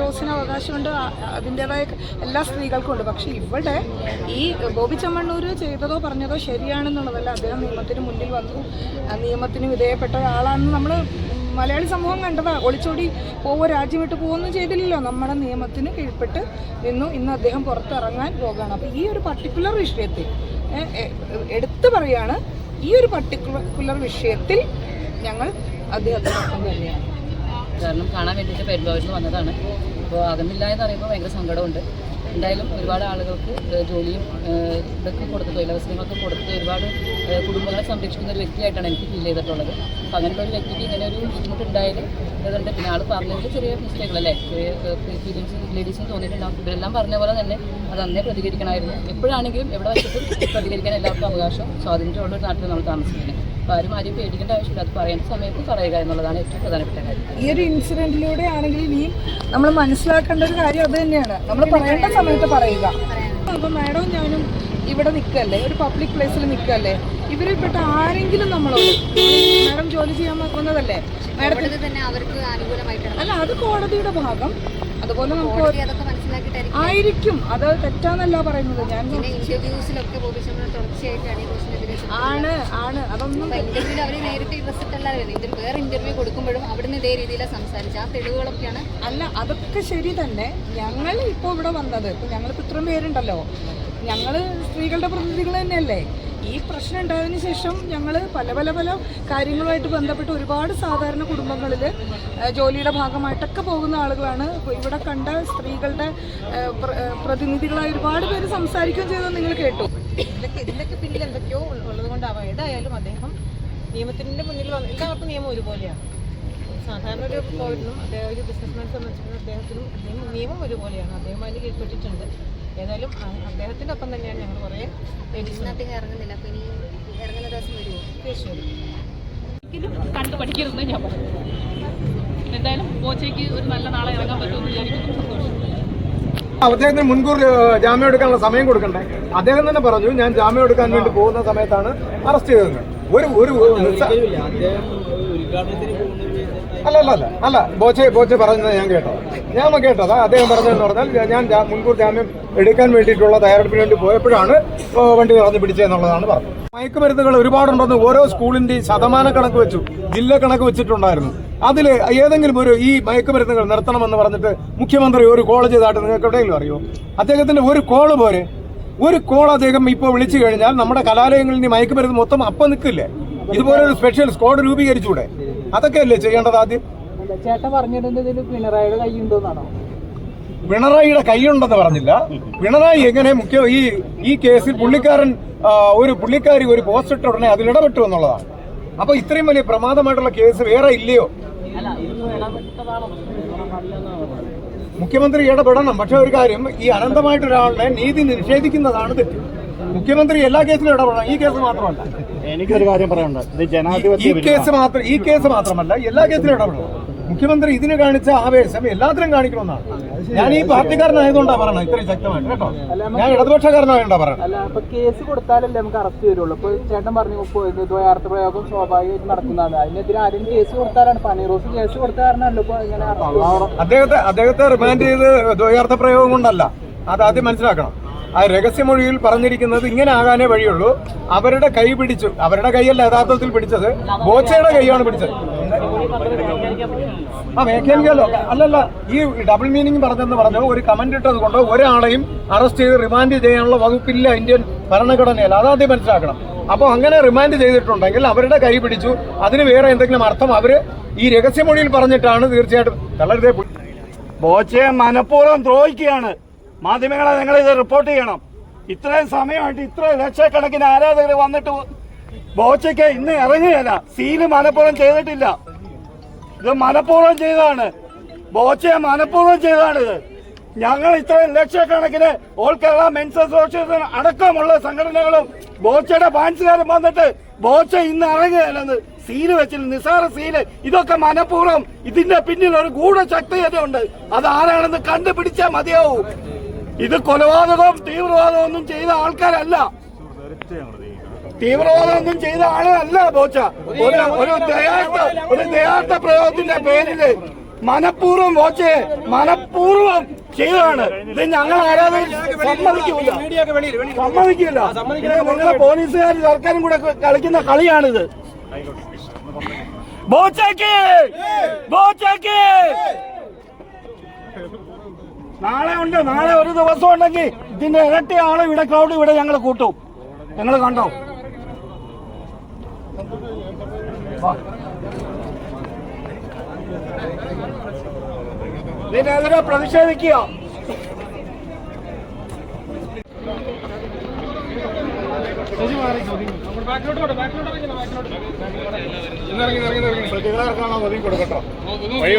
റോസിന് അവകാശമുണ്ട്, അതിൻ്റെതായ എല്ലാ സ്ത്രീകൾക്കും ഉണ്ട്. പക്ഷെ ഇവിടെ ഈ ബോബി ചെമ്മണ്ണൂർ ചെയ്തതോ പറഞ്ഞതോ ശരിയാണെന്നുള്ളതല്ല. അദ്ദേഹം നിയമത്തിന് മുന്നിൽ വന്നു, നിയമത്തിന് വിധേയപ്പെട്ട ഒരാളാണെന്ന് നമ്മൾ മലയാളി സമൂഹം കണ്ടതാ. ഒളിച്ചോടി രാജ്യം വിട്ട് പോകുകയൊന്നും ചെയ്തില്ലല്ലോ. നമ്മുടെ നിയമത്തിന് കീഴ്പ്പെട്ട് നിന്നു. ഇന്ന് അദ്ദേഹം പുറത്തിറങ്ങാൻ പോകുകയാണ്. അപ്പോൾ ഈ ഒരു പർട്ടിക്കുലർ വിഷയത്തിൽ എടുത്തു പറയുകയാണ്, ഈ ഒരു പർട്ടിക്കുലർ വിഷയത്തിൽ ഞങ്ങൾ അദ്ദേഹത്തിനൊപ്പം തന്നെയാണ്. കാരണം കാണാൻ വേണ്ടിയിട്ട് പെരുമ്പാവൂരിൽ നിന്ന് വന്നതാണ്. അപ്പോൾ അകന്നില്ല എന്ന് പറയുമ്പോൾ ഭയങ്കര സങ്കടമുണ്ട്. എന്തായാലും ഒരുപാട് ആളുകൾക്ക് ജോലിയും ഇതൊക്കെ കൊടുത്ത്, തൊഴിലവസരങ്ങളൊക്കെ കൊടുത്ത് ഒരുപാട് കുടുംബങ്ങളെ സംരക്ഷിക്കുന്ന ഒരു വ്യക്തിയായിട്ടാണ് എനിക്ക് ഫീൽ ചെയ്തിട്ടുള്ളത്. അപ്പോൾ അങ്ങനെയുള്ള ഒരു വ്യക്തിക്ക് ഇങ്ങനെ ഒരു ബുദ്ധിമുട്ടുണ്ടായത് അതുകൊണ്ട് പിന്നെ ആൾ പറഞ്ഞതിൽ ചെറിയ മിസ്റ്റേക്കുകളല്ലേ, ലേഡീസിന് തോന്നിയിട്ടുണ്ടാകും. ഇവരെല്ലാം പറഞ്ഞ പോലെ തന്നെ അത് അന്നേ പ്രതികരിക്കണമായിരുന്നു. എപ്പോഴാണെങ്കിലും എവിടെ വെച്ചിട്ടും പ്രതികരിക്കാൻ എല്ലാവർക്കും അവകാശം, സ്വാതന്ത്ര്യമുള്ള ഒരു നാട്ടിൽ നമ്മൾ താമസിക്കുന്നത്. അപ്പോൾ ആരും പേടിക്കേണ്ട ആവശ്യമില്ല. അത് പറയേണ്ട സമയത്ത് പറയുക എന്നുള്ളതാണ് ഏറ്റവും പ്രധാനപ്പെട്ട കാര്യം. ഈ ഒരു ഇൻസിഡന്റിലൂടെ ആണെങ്കിൽ ഇനിയും നമ്മൾ മനസ്സിലാക്കേണ്ട ഒരു കാര്യം അത് തന്നെയാണ്, നമ്മൾ പറയേണ്ട സമയത്ത് പറയുക. അപ്പോൾ മാഡവും ഞാനും ഇവിടെ നിൽക്കല്ലേ, ഒരു പബ്ലിക് പ്ലേസിൽ നിൽക്കല്ലേ, ഇവരിൽപ്പെട്ട ആരെങ്കിലും നമ്മളോട് മാഡം ജോലി ചെയ്യാൻ വന്നതല്ലേ, മാഡത്തിന് തന്നെ അവർക്ക് അനുകൂലമായിട്ടാണ് അല്ല, അത് കോടതിയുടെ ഭാഗം. അതുപോലെ നമുക്ക് ആയിരിക്കും, അത് തെറ്റാന്നല്ല പറയുന്നത്. ഞാൻ ഇന്റർവ്യൂസിലൊക്കെ ആണ് അതൊന്നും വേറെ ഇന്റർവ്യൂ കൊടുക്കുമ്പോഴും അവിടുന്ന് ഇതേ രീതിയിലാണ് സംസാരിച്ചത്. ആ തെളിവുകളൊക്കെയാണ് അല്ല, അതൊക്കെ ശരി തന്നെ. ഞങ്ങൾ ഇപ്പോൾ ഇവിടെ വന്നത്, ഇപ്പം ഞങ്ങളിപ്പോൾ ഇത്രയും പേരുണ്ടല്ലോ, ഞങ്ങൾ സ്ത്രീകളുടെ പ്രതിനിധികൾ തന്നെയല്ലേ. ഈ പ്രശ്നം ഉണ്ടായതിനു ശേഷം ഞങ്ങൾ പല പല പല കാര്യങ്ങളുമായിട്ട് ബന്ധപ്പെട്ട് ഒരുപാട് സാധാരണ കുടുംബങ്ങളിൽ ജോലിയുടെ ഭാഗമായിട്ടൊക്കെ പോകുന്ന ആളുകളാണ്. ഇവിടെ കണ്ട സ്ത്രീകളുടെ പ്രതിനിധികളായി ഒരുപാട് പേര് സംസാരിക്കുകയും ചെയ്തത് നിങ്ങൾ കേട്ടു. ഇതിൻ്റെയൊക്കെ പിന്നിൽ എന്തൊക്കെയോ ഉള്ളത് കൊണ്ടാവാം. ഏതായാലും അദ്ദേഹം നിയമത്തിൻ്റെ മുന്നിൽ വന്ന് എല്ലാവർക്കും നിയമം ഒരുപോലെയാണ്. സാധാരണ ഒരു പൗരനും അദ്ദേഹം ഒരു ബിസിനസ്മാനെ സംബന്ധിച്ചിടത്തോളം അദ്ദേഹത്തിനും നിയമം ഒരുപോലെയാണ്. അദ്ദേഹം അതിന് കീഴ്പ്പെട്ടിട്ടുണ്ട്. ഏതായാലും അദ്ദേഹത്തിൻ്റെ ഒപ്പം തന്നെയാണ് ഞങ്ങൾ കുറേ ലേഡീസിനകത്തേക്ക് ഇറങ്ങുന്നില്ല. അപ്പോൾ ഇനി ഇറങ്ങുന്ന ദിവസം വരുമോ? തീർച്ചയായും കണ്ടു പഠിക്കരുതെന്ന് ഞാൻ പറഞ്ഞു. എന്തായാലും ബോച്ചയ്ക്ക് ഒരു നല്ല നാളെ ഇറങ്ങാൻ പറ്റുമെന്ന് വിചാരിക്കുന്നു. അദ്ദേഹത്തിന് മുൻകൂർ ജാമ്യം എടുക്കാനുള്ള സമയം കൊടുക്കണ്ടേ? അദ്ദേഹം തന്നെ പറഞ്ഞു, ഞാൻ ജാമ്യം എടുക്കാൻ വേണ്ടി പോകുന്ന സമയത്താണ് അറസ്റ്റ് ചെയ്തത്. അല്ല ബോച്ചെ പറഞ്ഞത് ഞാൻ കേട്ടത് അദ്ദേഹം പറഞ്ഞതെന്ന് പറഞ്ഞാൽ, ഞാൻ മുൻകൂർ ജാമ്യം എടുക്കാൻ വേണ്ടിയിട്ടുള്ള തയ്യാറെടുപ്പിന് വേണ്ടി പോയപ്പോഴാണ് വണ്ടി തുറന്ന് പിടിച്ചതെന്നുള്ളതാണ് പറഞ്ഞത്. മയക്കുമരുന്നുകൾ ഒരുപാടുണ്ടെന്ന് ഓരോ സ്കൂളിന്റെ ശതമാന കണക്ക് വെച്ചു, ജില്ല കണക്ക് വെച്ചിട്ടുണ്ടായിരുന്നു. അതിൽ ഏതെങ്കിലും ഈ മയക്കുമരുന്നുകൾ നിർത്തണമെന്ന് പറഞ്ഞിട്ട് മുഖ്യമന്ത്രി ഒരു കോൾ ചെയ്തായിട്ട് നിങ്ങൾക്ക് എവിടെയെങ്കിലും അറിയോ? അദ്ദേഹത്തിന്റെ ഒരു കോള് പോരെ, ഒരു കോൾ അദ്ദേഹം ഇപ്പോൾ വിളിച്ചു കഴിഞ്ഞാൽ നമ്മുടെ കലാലയങ്ങളിൽ നിന്ന് മയക്കുമരുന്ന് മൊത്തം അപ്പം നിൽക്കില്ലേ? ഇതുപോലൊരു സ്പെഷ്യൽ സ്ക്വാഡ് രൂപീകരിച്ചൂടെ? അതൊക്കെയല്ലേ ചെയ്യേണ്ടത് ആദ്യം. ചേട്ടൻ പറഞ്ഞിരുന്നതിൽ പിണറായിയുടെ കൈയുണ്ടോന്നാണോ? പിണറായിയുടെ കൈയുണ്ടെന്ന് പറഞ്ഞില്ല. പിണറായി എങ്ങനെ ഈ കേസിൽ പുള്ളിക്കാരി ഒരു പോസ്റ്റ് ഇട്ട ഉടനെ അതിലിടപെട്ടു എന്നുള്ളതാണ്. അപ്പൊ ഇത്രയും വലിയ പ്രമാദമായിട്ടുള്ള കേസ് വേറെ ഇല്ലയോ? മുഖ്യമന്ത്രി ഇടപെടണം. പക്ഷെ ഒരു കാര്യം, ഈ അനന്തമായിട്ടൊരാളുടെ നീതി നിഷേധിക്കുന്നതാണ് തെറ്റ്. മുഖ്യമന്ത്രി എല്ലാ കേസിലും ഇടപെടണം, ഈ കേസ് മാത്രമല്ല. എനിക്കൊരു കാര്യം പറയാനുണ്ട്. ഈ കേസ് മാത്രമല്ല, എല്ലാ കേസിലും ഇടപെടണം. മുഖ്യമന്ത്രി ഇതിന് കാണിച്ച ആവേശം എല്ലാത്തിനും കാണിക്കണമെന്നാണ്. ഞാൻ ഈ പാർട്ടിക്കാരനായതുകൊണ്ടാണ് പറയണം ഇത്രയും ശക്തമായിട്ട്, കേട്ടോ. ഞാൻ ഇടതുപക്ഷക്കാരനായോണ്ടാ പറയണം. അല്ല, അപ്പൊ കേസ് കൊടുത്താലല്ലേ നമുക്ക് അറസ്റ്റ് വരുള്ളൂ. ഇപ്പൊ ചേട്ടൻ പറഞ്ഞു ദ്വയാർത്ഥ പ്രയോഗം സ്വാഭാവികമായിട്ട് നടക്കുന്നതാണ്. അതിനെതിരെ ആരും കേസ് കൊടുത്താലാണ്, പനീറോസ് കേസ് കൊടുത്താരണല്ലോ ഇപ്പൊ ഇങ്ങനെ. അദ്ദേഹത്തെ റിമാൻഡ് ചെയ്ത് ദ്വയാർത്ഥ പ്രയോഗം കൊണ്ടല്ല, അത് ആദ്യം മനസ്സിലാക്കണം. ആ രഹസ്യമൊഴിയിൽ പറഞ്ഞിരിക്കുന്നത് ഇങ്ങനെ ആകാനേ വഴിയുള്ളൂ. അവരുടെ കൈ പിടിച്ചു, അവരുടെ കൈയല്ല യഥാർത്ഥത്തിൽ പിടിച്ചത്, ബോച്ചയുടെ കൈയാണ് പിടിച്ചത്. വ്യാഖ്യാനിക്കാമല്ലോ. അല്ലല്ല, ഈ ഡബിൾ മീനിങ് പറഞ്ഞെന്ന് പറഞ്ഞു ഒരു കമന്റ് ഇട്ടത് കൊണ്ട് ഒരാളെയും അറസ്റ്റ് ചെയ്ത് റിമാൻഡ് ചെയ്യാനുള്ള വകുപ്പില്ല ഇന്ത്യൻ ഭരണഘടനയിൽ. അതാദ്യം മനസ്സിലാക്കണം. അപ്പോൾ അങ്ങനെ റിമാൻഡ് ചെയ്തിട്ടുണ്ടെങ്കിൽ അവരുടെ കൈ പിടിച്ചു, അതിന് വേറെ എന്തെങ്കിലും അർത്ഥം അവര് ഈ രഹസ്യമൊഴിയിൽ പറഞ്ഞിട്ടാണ് തീർച്ചയായിട്ടും തളരുതേ. ബോച്ചയെ മനഃപൂർവ്വം ദ്രോഹിക്കുകയാണ്. മാധ്യമങ്ങളെ നിങ്ങളിത് റിപ്പോർട്ട് ചെയ്യണം. ഇത്രയും സമയമായിട്ട് ഇത്ര ലക്ഷക്കണക്കിന് ആരാധകർ വന്നിട്ട് ബോച്ചയ്ക്ക് ഇന്ന് ഇറങ്ങുകയല്ല. സീല് മനഃപൂർവ്വം ചെയ്തിട്ടില്ല, ഇത് മനഃപൂർവ്വം ചെയ്തതാണ്. ബോച്ചയെ മനഃപൂർവ്വം ചെയ്തതാണിത്. ഞങ്ങൾ ഇത്രയും ലക്ഷക്കണക്കിന് ഓൾ കേരള മെൻസ് അസോസിയേഷൻ അടക്കമുള്ള സംഘടനകളും ബോച്ചയുടെ ഫാൻസുകാരും വന്നിട്ട് ബോച്ച ഇന്ന് ഇറങ്ങുകയല്ലെന്ന് സീല് വെച്ചില്ല, നിസാര സീല്. ഇതൊക്കെ മനഃപൂർവ്വം. ഇതിന്റെ പിന്നിൽ ഒരു ഗൂഢശക്തിയുണ്ട്. അത് ആരാണെന്ന് കണ്ടുപിടിച്ചാൽ മതിയാവൂ. ഇത് കൊലപാതകവും തീവ്രവാദവും ഒന്നും ചെയ്ത ആൾക്കാരല്ല, തീവ്രവാദമൊന്നും ചെയ്ത ആളല്ല ബോച്ച. ഒരു ദയാർത്ഥ പ്രയോഗത്തിന്റെ പേരില് മനഃപൂർവ്വം ബോച്ചയെ മനഃപൂർവ്വം ചെയ്തതാണ്. ഇത് ഞങ്ങൾ ആരാധകർ സമ്മതിക്കൂല. ഇത് നിങ്ങളെ പോലീസുകാരും സർക്കാരും കൂടെ കളിക്കുന്ന കളിയാണിത്. ബോച്ചയ്ക്ക് നാളെ ഉണ്ട്. നാളെ ഒരു ദിവസം ഉണ്ടെങ്കിൽ ഇതിന്റെ ഇരട്ടി ആള് ഇവിടെ ക്രൗഡ് ഇവിടെ ഞങ്ങൾ കൂട്ടും. ഞങ്ങൾ കണ്ടോ? ഇതിനെതിരെ പ്രതിഷേധിക്കുക. പ്രതികളെക്കാണോ ഒതുങ്ങി കൊടുക്കട്ടോ. വഴി